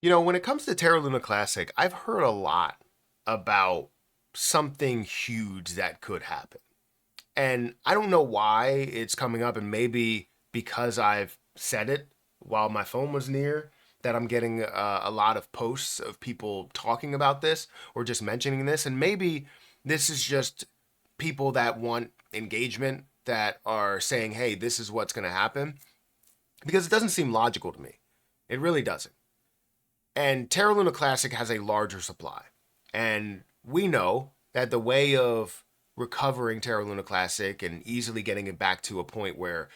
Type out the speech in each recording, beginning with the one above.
When it comes to Terra Luna Classic, I've heard a lot about something huge that could happen. And I don't know why it's coming up, and maybe because I've said it while my phone was near, that I'm getting a lot of posts of people talking about this or just mentioning this. And maybe this is just people that want engagement that are saying, hey, this is what's going to happen, because it doesn't seem logical to me. It really doesn't. And Terra Luna Classic has a larger supply. And we know that the way of recovering Terra Luna Classic and easily getting it back to a point where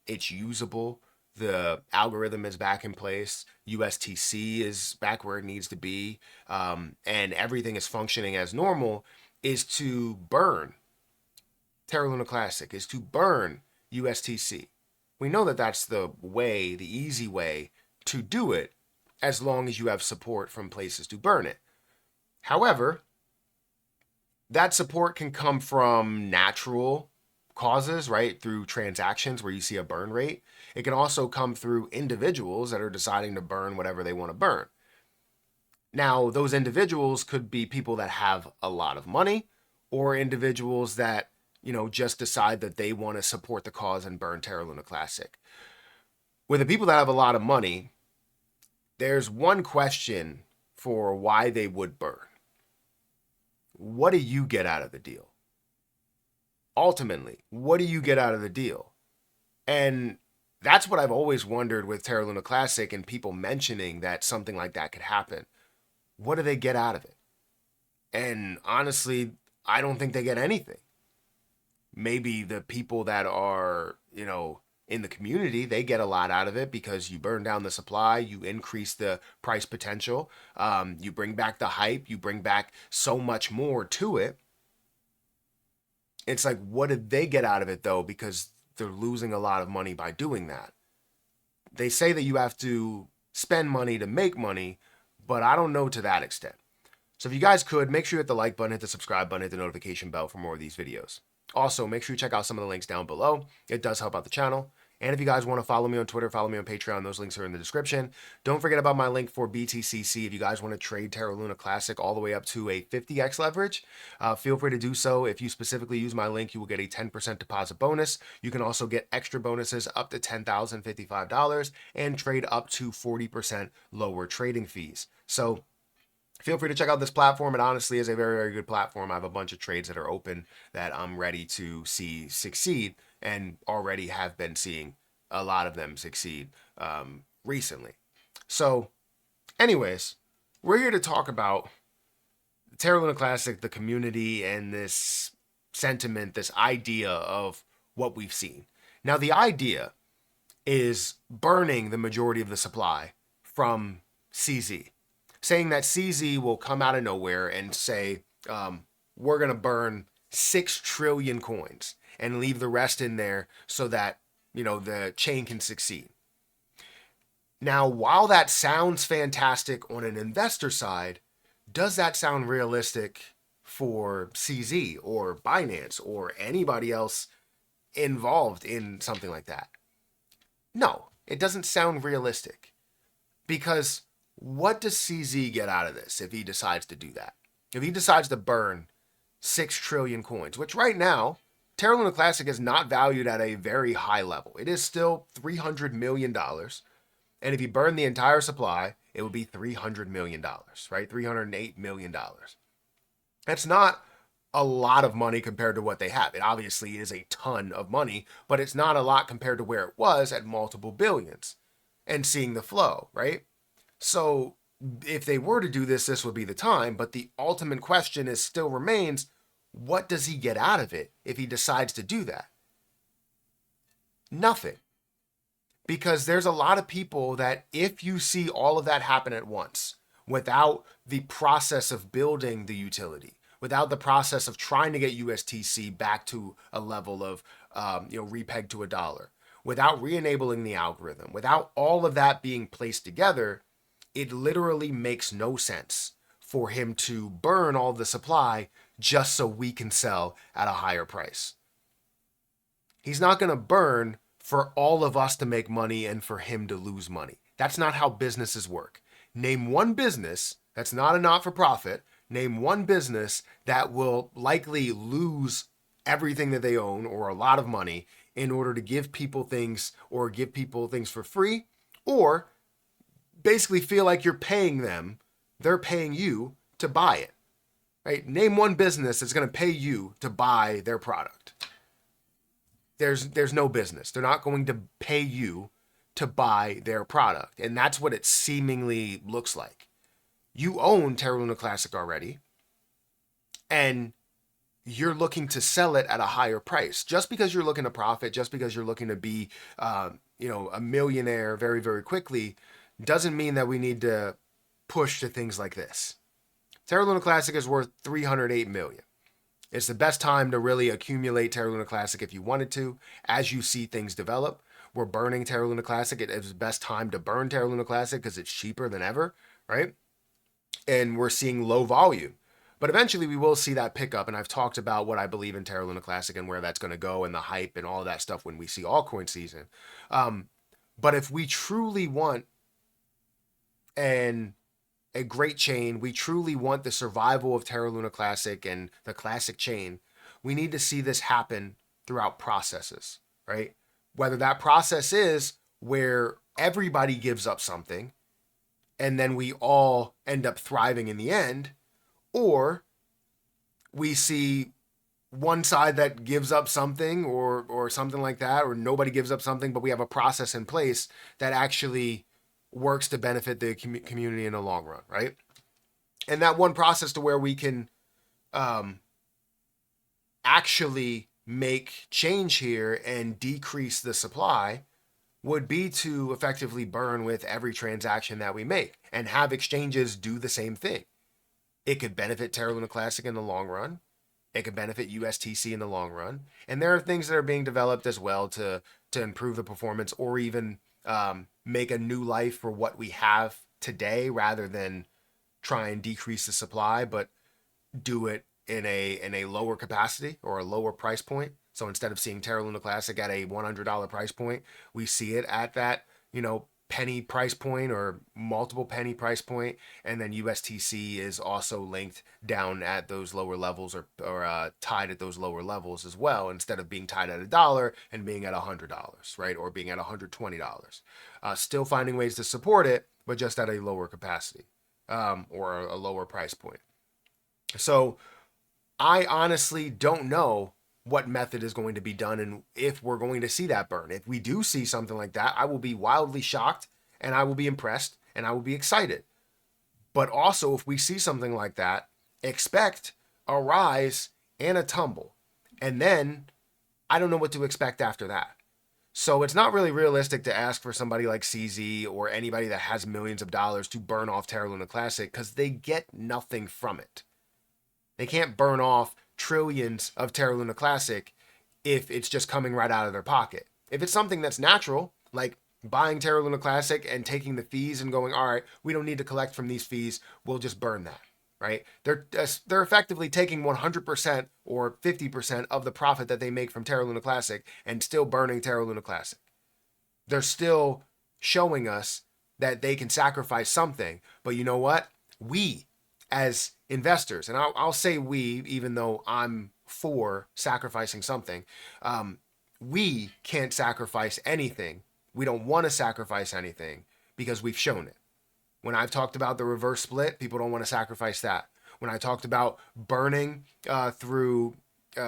it's usable, the algorithm is back in place, USTC is back where it needs to be, and everything is functioning as normal, is to burn Terra Luna Classic, is to burn USTC. We know that that's the way, the easy way to do it, as long as you have support from places to burn it. However, that support can come from natural causes, right? Through transactions where you see a burn rate. It can also come through individuals that are deciding to burn whatever they want to burn. Now, those individuals could be people that have a lot of money or individuals that, just decide that they want to support the cause and burn Terra Luna Classic. With the people that have a lot of money, there's one question for why they would burn. What do you get out of the deal? Ultimately, what do you get out of the deal? And that's what I've always wondered with Terra Luna Classic and people mentioning that something like that could happen. What do they get out of it? And honestly, I don't think they get anything. Maybe the people that are, in the community, they get a lot out of it because you burn down the supply, you increase the price potential, you bring back the hype, you bring back so much more to it. It's like, what did they get out of it though? Because they're losing a lot of money by doing that. They say that you have to spend money to make money, but I don't know to that extent. So if you guys could, make sure you hit the like button, hit the subscribe button, hit the notification bell for more of these videos. Also, make sure you check out some of the links down below. It does help out the channel. And if you guys want to follow me on Twitter, follow me on Patreon, those links are in the description. Don't forget about my link for BTCC. If you guys want to trade Terra Luna Classic all the way up to a 50x leverage, feel free to do so. If you specifically use my link, you will get a 10% deposit bonus. You can also get extra bonuses up to $10,055 and trade up to 40% lower trading fees. So feel free to check out this platform. It honestly is a very, very good platform. I have a bunch of trades that are open that I'm ready to see succeed and already have been seeing a lot of them succeed recently. So, anyways, we're here to talk about the Terra Luna Classic, the community, and this sentiment, this idea of what we've seen. Now, the idea is burning the majority of the supply from CZ, saying that CZ will come out of nowhere and say, we're going to burn 6 trillion coins and leave the rest in there so that, the chain can succeed. Now, while that sounds fantastic on an investor side, does that sound realistic for CZ or Binance or anybody else involved in something like that? No, it doesn't sound realistic. Because what does CZ get out of this if he decides to do that? If he decides to burn 6 trillion coins, which right now, Terra Luna Classic is not valued at a very high level. It is still $300 million. And if you burn the entire supply, it would be $300 million, right? $308 million. That's not a lot of money compared to what they have. It obviously is a ton of money, but it's not a lot compared to where it was at multiple billions and seeing the flow, right? So if they were to do this, this would be the time. But the ultimate question is still remains, what does he get out of it if he decides to do that? Nothing. Because there's a lot of people that if you see all of that happen at once, without the process of building the utility, without the process of trying to get USTC back to a level of, repeg to a dollar, without re-enabling the algorithm, without all of that being placed together, it literally makes no sense for him to burn all the supply just so we can sell at a higher price. He's not going to burn for all of us to make money and for him to lose money. That's not how businesses work. Name one business that's not a not-for-profit. Name one business that will likely lose everything that they own or a lot of money in order to give people things or give people things for free, or basically feel like you're paying them, they're paying you to buy it. Right? Name one business that's going to pay you to buy their product. There's no business. They're not going to pay you to buy their product. And that's what it seemingly looks like. You own Terra Luna Classic already, and you're looking to sell it at a higher price. Just because you're looking to profit, just because you're looking to be, a millionaire very, very quickly, doesn't mean that we need to push to things like this. Terra Luna Classic is worth $308 million. It's the best time to really accumulate Terra Luna Classic if you wanted to, as you see things develop. We're burning Terra Luna Classic. It is the best time to burn Terra Luna Classic because it's cheaper than ever, right? And we're seeing low volume. But eventually we will see that pick up, and I've talked about what I believe in Terra Luna Classic and where that's going to go and the hype and all of that stuff when we see altcoin season. But if we truly want a great chain, we truly want the survival of Terra Luna Classic and the Classic chain, we need to see this happen throughout processes, right? Whether that process is where everybody gives up something and then we all end up thriving in the end, or we see one side that gives up something or something like that, or nobody gives up something, but we have a process in place that actually works to benefit the community in the long run, right? And that one process to where we can actually make change here and decrease the supply would be to effectively burn with every transaction that we make and have exchanges do the same thing. It could benefit Terra Luna Classic in the long run. It could benefit USTC in the long run. And there are things that are being developed as well to improve the performance, or even make a new life for what we have today, rather than try and decrease the supply, but do it in a lower capacity or a lower price point. So instead of seeing Terra Luna Classic at a $100 price point, we see it at that, penny price point or multiple penny price point. And then USTC is also linked down at those lower levels, or tied at those lower levels as well, instead of being tied at $1 and being at $100, right? Or being at $120. Still finding ways to support it, but just at a lower capacity, or a lower price point. So I honestly don't know what method is going to be done and if we're going to see that burn. If we do see something like that, I will be wildly shocked, and I will be impressed, and I will be excited. But also, if we see something like that, expect a rise and a tumble. And then I don't know what to expect after that. So it's not really realistic to ask for somebody like CZ or anybody that has millions of dollars to burn off Terra Luna Classic, because they get nothing from it. They can't burn off trillions of Terra Luna Classic if it's just coming right out of their pocket. If it's something that's natural, like buying Terra Luna Classic and taking the fees and going, all right, we don't need to collect from these fees, we'll just burn that, right? They're effectively taking 100% or 50% of the profit that they make from Terra Luna Classic and still burning Terra Luna Classic. They're still showing us that they can sacrifice something, but you know what? We, as investors, and I'll say we, even though I'm for sacrificing something, we can't sacrifice anything. We don't want to sacrifice anything because we've shown it. When I've talked about the reverse split, people don't want to sacrifice that. When I talked about burning through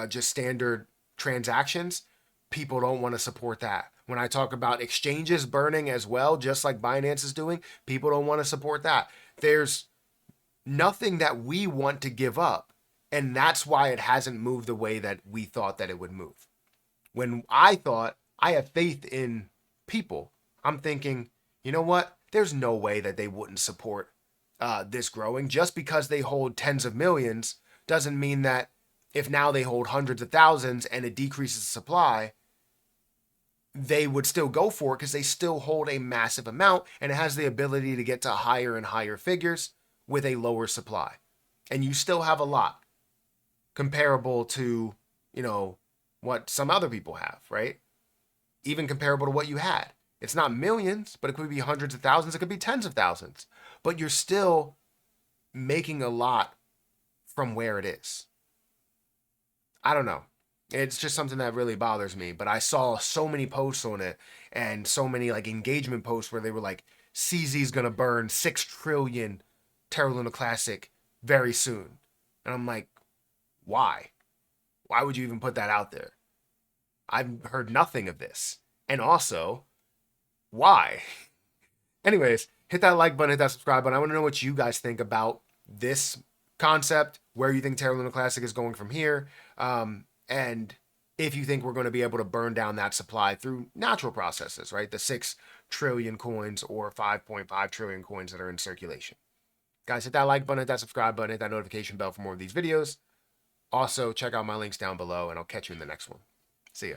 just standard transactions, people don't want to support that. When I talk about exchanges burning as well, just like Binance is doing, people don't want to support that. There's nothing that we want to give up, and that's why it hasn't moved the way that we thought that it would move. When I thought, I have faith in people, I'm thinking, you know what? There's no way that they wouldn't support this growing. Just because they hold tens of millions doesn't mean that if now they hold hundreds of thousands and it decreases supply, they would still go for it, because they still hold a massive amount, and it has the ability to get to higher and higher figures with a lower supply. And you still have a lot comparable to, what some other people have, right? Even comparable to what you had. It's not millions, but it could be hundreds of thousands. It could be tens of thousands. But you're still making a lot from where it is. I don't know. It's just something that really bothers me. But I saw so many posts on it and so many like engagement posts where they were like, CZ's gonna burn 6 trillion Terra Luna Classic very soon. And I'm like, why? Why would you even put that out there? I've heard nothing of this. And also, why? Anyways, hit that like button, hit that subscribe button. I want to know what you guys think about this concept, where you think Terra Luna Classic is going from here, and if you think we're going to be able to burn down that supply through natural processes, right? The 6 trillion coins or 5.5 trillion coins that are in circulation. Guys, hit that like button, hit that subscribe button, hit that notification bell for more of these videos. Also, check out my links down below, and I'll catch you in the next one. See ya.